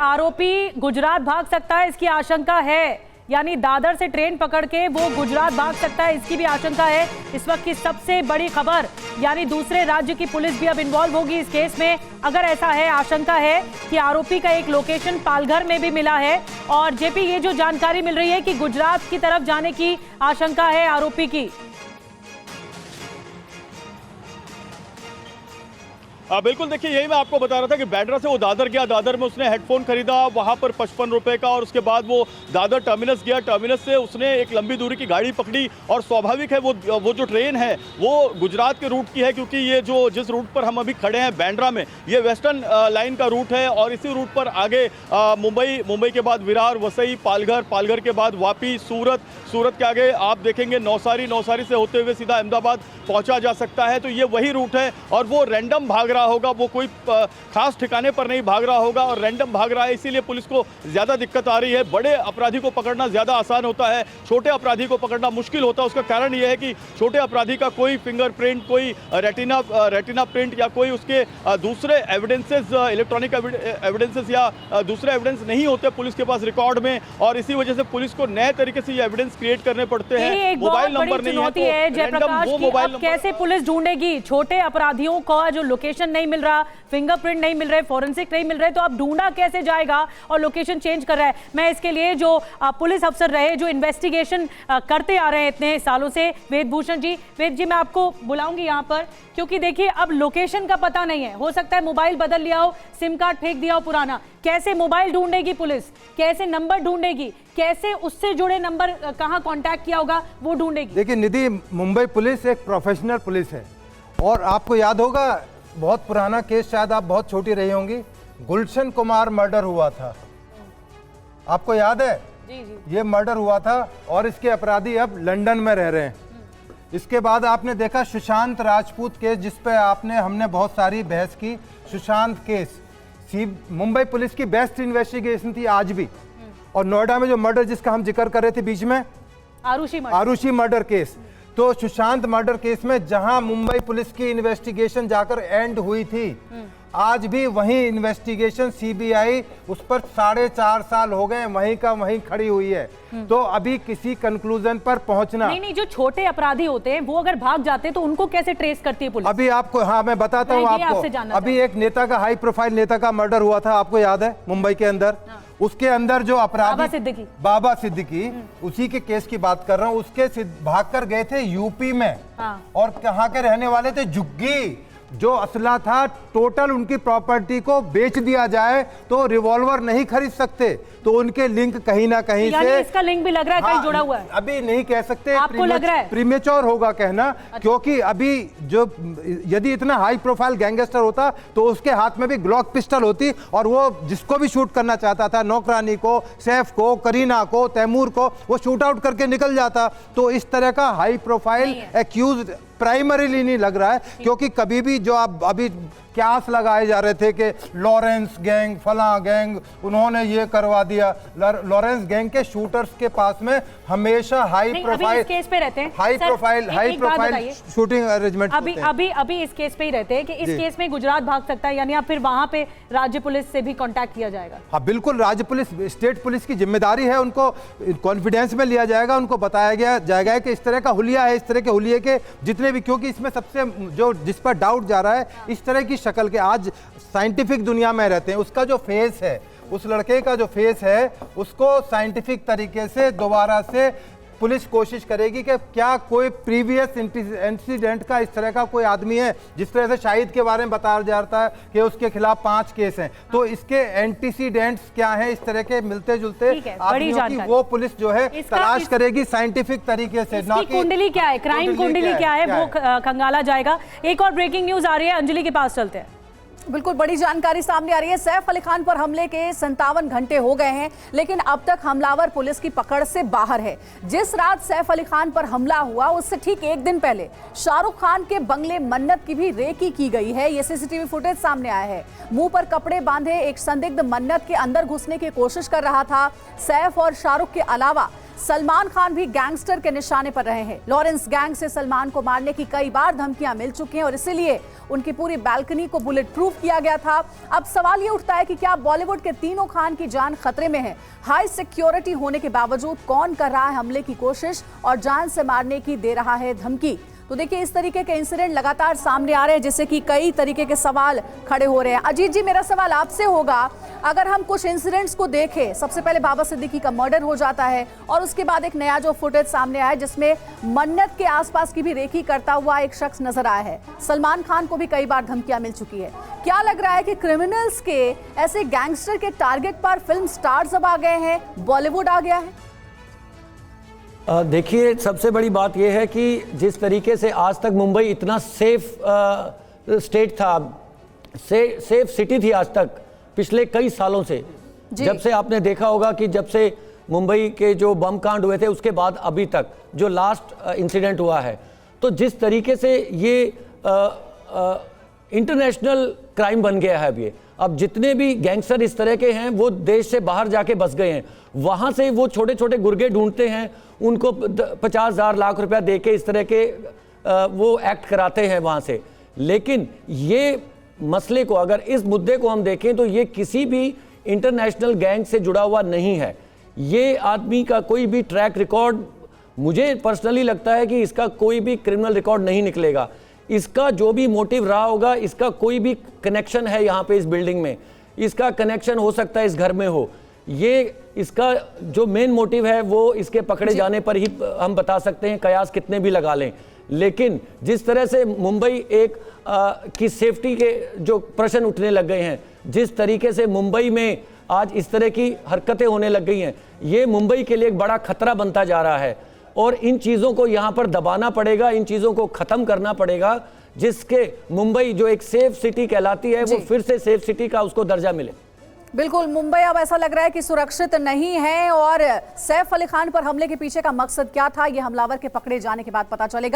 आरोपी गुजरात भाग सकता है, इसकी आशंका है। यानी दादर से ट्रेन पकड़ के वो गुजरात भाग सकता है, इसकी भी आशंका है। इस वक्त की सबसे बड़ी खबर, यानी दूसरे राज्य की पुलिस भी अब इन्वॉल्व होगी इस केस में। अगर ऐसा है, आशंका है कि आरोपी का एक लोकेशन पालघर में भी मिला है। और जेपी, ये जो जानकारी मिल रही है कि गुजरात की तरफ जाने की आशंका है आरोपी की। बिल्कुल, देखिए यही मैं आपको बता रहा था कि बैंड्रा से वो दादर गया, दादर में उसने हेडफोन खरीदा वहाँ पर 55 रुपए का, और उसके बाद वो दादर टर्मिनस गया, टर्मिनस से उसने एक लंबी दूरी की गाड़ी पकड़ी। और स्वाभाविक है वो जो ट्रेन है वो गुजरात के रूट की है, क्योंकि ये जिस रूट पर हम अभी खड़े हैं बैंड्रा में, ये वेस्टर्न लाइन का रूट है। और इसी रूट पर आगे मुंबई के बाद विरार, वसई, पालघर के बाद वापी, सूरत के आगे आप देखेंगे नौसारी से होते हुए सीधा अहमदाबाद पहुंचा जा सकता है। तो ये वही रूट है और वो रैंडम भाग रहा होगा, वो कोई खास ठिकाने पर नहीं भाग रहा होगा और रैंडम भाग रहा है। इसीलिए पुलिस को ज्यादा दिक्कत आ रही है। बड़े अपराधी को पकड़ना ज्यादा आसान होता है, छोटे अपराधी को पकड़ना मुश्किल होता है। उसका कारण यह है कि छोटे अपराधी का कोई फिंगरप्रिंट, कोई रेटिना प्रिंट या कोई उसके दूसरे एविडेंसेस, इलेक्ट्रॉनिक एविडेंसेस या दूसरे एविडेंस नहीं होते पुलिस के पास रिकॉर्ड में। और इसी वजह से पुलिस को नए तरीके से ये एविडेंस क्रिएट करने पड़ते हैं। मोबाइल नंबर नहीं है तो जयप्रकाश, वो मोबाइल नंबर कैसे पुलिस ढूंढेगी? छोटे अपराधियों का जो लोकेशन नहीं मिल रहा, फिंगरप्रिंट नहीं मिल रहे, फॉरेंसिक नहीं मिल रहे, तो अब ढूंढा कैसे जाएगा? और लोकेशन चेंज कर रहा है। मैं इसके लिए जो पुलिस अफसर रहे, जो इन्वेस्टिगेशन करते आ रहे हैं इतने सालों से, वेदभूषण जी, मैं आपको बुलाऊंगी यहाँ पर, क्योंकि देखिए अब लोकेशन का पता नहीं है। हो सकता है मोबाइल बदल लिया हो, सिम कार्ड फेंक दिया हो पुराना। कैसे मोबाइल ढूंढेगी पुलिस? कैसे नंबर ढूंढेगी? कैसे उससे जुड़े नंबर कहाँ कांटेक्ट किया होगा वो ढूंढेगी? देखिए निधि, मुंबई पुलिस एक प्रोफेशनल पुलिस है। और आपको याद होगा, बहुत पुराना केस, शायद आप बहुत छोटी रही होंगी, गुलशन कुमार मर्डर हुआ था, आपको याद है? जी। ये मर्डर हुआ था और इसके अपराधी अब लंदन में रह रहे हैं। इसके बाद आपने देखा सुशांत राजपूत केस, जिस पे हमने बहुत सारी बहस की। सुशांत केस मुंबई पुलिस की बेस्ट इन्वेस्टिगेशन थी आज भी। और नोएडा में जो मर्डर जिसका हम जिक्र कर रहे थे बीच में, आरुषि मर्डर केस, तो सुशांत मर्डर केस में जहां मुंबई पुलिस की इन्वेस्टिगेशन जाकर एंड हुई थी, आज भी वही इन्वेस्टिगेशन सीबीआई उस पर 4.5 साल हो गए वहीं का वहीं खड़ी हुई है। तो अभी किसी कंक्लूजन पर पहुंचना नहीं, जो छोटे अपराधी होते हैं वो अगर भाग जाते हैं तो उनको कैसे ट्रेस करती है पुलिस? अभी आपको, हाँ मैं बताता हूँ आपको। अभी एक नेता का, हाई प्रोफाइल नेता का मर्डर हुआ था, आपको याद है, मुंबई के अंदर। उसके अंदर जो अपराधी बाबा सिद्दीकी, उसी के केस की बात कर रहा हूँ। उसके भागकर गए थे यूपी में। और कहाँ के रहने वाले थे? झुग्गी। जो असला था, टोटल उनकी प्रॉपर्टी को बेच दिया जाए तो रिवॉल्वर नहीं खरीद सकते। तो उनके लिंक कहीं ना कहीं से, इसका लिंक भी लग रहा है कहीं जुड़ा हुआ है। अभी नहीं कह सकते, आपको लग रहा है? प्रीमेच्योर होगा कहना। अच्छा। क्योंकि अभी जो, यदि इतना हाई प्रोफाइल गैंगस्टर होता तो उसके हाथ में भी ग्लॉक पिस्टल होती और वो जिसको भी शूट करना चाहता था, नौकरानी को, सैफ को, करीना को, तैमूर को, वो शूट आउट करके निकल जाता। तो इस तरह का हाई प्रोफाइल एक्यूज प्राइमरीली नहीं लग रहा है। क्योंकि कभी भी जो आप अभी क्यास लगाए जा रहे थे कि लॉरेंस गैंग, फला गैंग, उन्होंने ये करवा दिया। लॉरेंस गैंग के शूटर्स के पास में हमेशा हाई प्रोफाइल केस पे रहते हैं, हाई प्रोफाइल शूटिंग अरेंजमेंट अभी इस केस पे ही रहते हैं कि इस केस में गुजरात भाग सकता है, यानी अब फिर वहां पे राज्य पुलिस से भी कांटेक्ट किया जाएगा? हाँ बिल्कुल, राज्य पुलिस, स्टेट पुलिस की जिम्मेदारी है, उनको कॉन्फिडेंस में लिया जाएगा, उनको बताया जाएगा कि इस तरह का हुलिया है, इस तरह के हुलिये के जितने भी, क्योंकि इसमें सबसे जो जिस पर डाउट जा रहा है, इस तरह की शक्ल के, आज साइंटिफिक दुनिया में रहते हैं, उसका जो फेस है, उस लड़के का जो फेस है, उसको साइंटिफिक तरीके से दोबारा से पुलिस कोशिश करेगी कि क्या कोई प्रीवियस इंसिडेंट का इस तरह का कोई आदमी है। जिस तरह से शाहिद के बारे में बताया जाता है कि उसके खिलाफ 5 केस हैं, तो इसके एंटीसीडेंट्स क्या हैं, इस तरह के मिलते जुलते आदमियों की वो पुलिस जो है तलाश करेगी साइंटिफिक तरीके से। कुंडली क्या है, क्राइम कुंडली क्या है, वो खंगाला जाएगा। एक और ब्रेकिंग न्यूज आ रही है, अंजलि के पास चलते हैं। बिल्कुल बड़ी जानकारी सामने आ रही है। सैफ अली खान पर हमले के 57 घंटे हो गए हैं, लेकिन अब तक हमलावर पुलिस की पकड़ से बाहर है। जिस रात सैफ अली खान पर हमला हुआ उससे ठीक एक दिन पहले शाहरुख खान के बंगले मन्नत की भी रेकी की गई है। ये सीसीटीवी फुटेज सामने आया है। मुंह पर कपड़े बांधे एक संदिग्ध मन्नत के अंदर घुसने की कोशिश कर रहा था। सैफ और शाहरुख के अलावा सलमान खान भी गैंगस्टर के निशाने पर रहे हैं। लॉरेंस गैंग से सलमान को मारने की कई बार धमकियां मिल चुकी हैं और इसीलिए उनकी पूरी बालकनी को बुलेट प्रूफ किया गया था। अब सवाल ये उठता है कि क्या बॉलीवुड के तीनों खान की जान खतरे में है? हाई सिक्योरिटी होने के बावजूद कौन कर रहा है हमले की कोशिश और जान से मारने की दे रहा है धमकी? तो देखिए, इस तरीके के इंसिडेंट लगातार सामने आ रहे हैं, जिससे कि कई तरीके के सवाल खड़े हो रहे हैं। अजीत जी, मेरा सवाल आपसे होगा, अगर हम कुछ इंसिडेंट्स को देखें, सबसे पहले बाबा सिद्दीकी का मर्डर हो जाता है और उसके बाद एक नया जो फुटेज सामने आया जिसमें मन्नत के आसपास की भी रेकी करता हुआ एक शख्स नजर आया है। सलमान खान को भी कई बार धमकियां मिल चुकी है। क्या लग रहा है कि क्रिमिनल्स के, ऐसे गैंगस्टर के टारगेट पर फिल्म स्टार्स अब आ गए हैं, बॉलीवुड आ गया है? देखिए, सबसे बड़ी बात यह है कि जिस तरीके से आज तक मुंबई इतना सेफ स्टेट था, सेफ सिटी थी आज तक पिछले कई सालों से, जब से आपने देखा होगा कि जब से मुंबई के जो बम कांड हुए थे उसके बाद अभी तक जो लास्ट इंसिडेंट हुआ है, तो जिस तरीके से ये इंटरनेशनल क्राइम बन गया है अब जितने भी गैंगस्टर इस तरह के हैं वो देश से बाहर जाके बस गए हैं। वहाँ से वो छोटे छोटे गुर्गे ढूंढते हैं, उनको 50,000 लाख रुपया दे के इस तरह के वो एक्ट कराते हैं वहाँ से। लेकिन ये मसले को, अगर इस मुद्दे को हम देखें तो ये किसी भी इंटरनेशनल गैंग से जुड़ा हुआ नहीं है। ये आदमी का कोई भी ट्रैक रिकॉर्ड, मुझे पर्सनली लगता है कि इसका कोई भी क्रिमिनल रिकॉर्ड नहीं निकलेगा। इसका जो भी मोटिव रहा होगा, इसका कोई भी कनेक्शन है यहाँ पे इस बिल्डिंग में, इसका कनेक्शन हो सकता है इस घर में हो, ये इसका जो मेन मोटिव है वो इसके पकड़े जाने पर ही हम बता सकते हैं, कयास कितने भी लगा लें। लेकिन जिस तरह से मुंबई की सेफ्टी के जो प्रश्न उठने लग गए हैं, जिस तरीके से मुंबई में आज इस तरह की हरकतें होने लग गई हैं, ये मुंबई के लिए एक बड़ा खतरा बनता जा रहा है और इन चीज़ों को यहाँ पर दबाना पड़ेगा, इन चीज़ों को ख़त्म करना पड़ेगा, जिसके मुंबई जो एक सेफ सिटी कहलाती है वो फिर से सेफ सिटी का उसको दर्जा मिले। बिल्कुल, मुंबई अब ऐसा लग रहा है कि सुरक्षित नहीं है और सैफ अली खान पर हमले के पीछे का मकसद क्या था, ये हमलावर के पकड़े जाने के बाद पता चलेगा।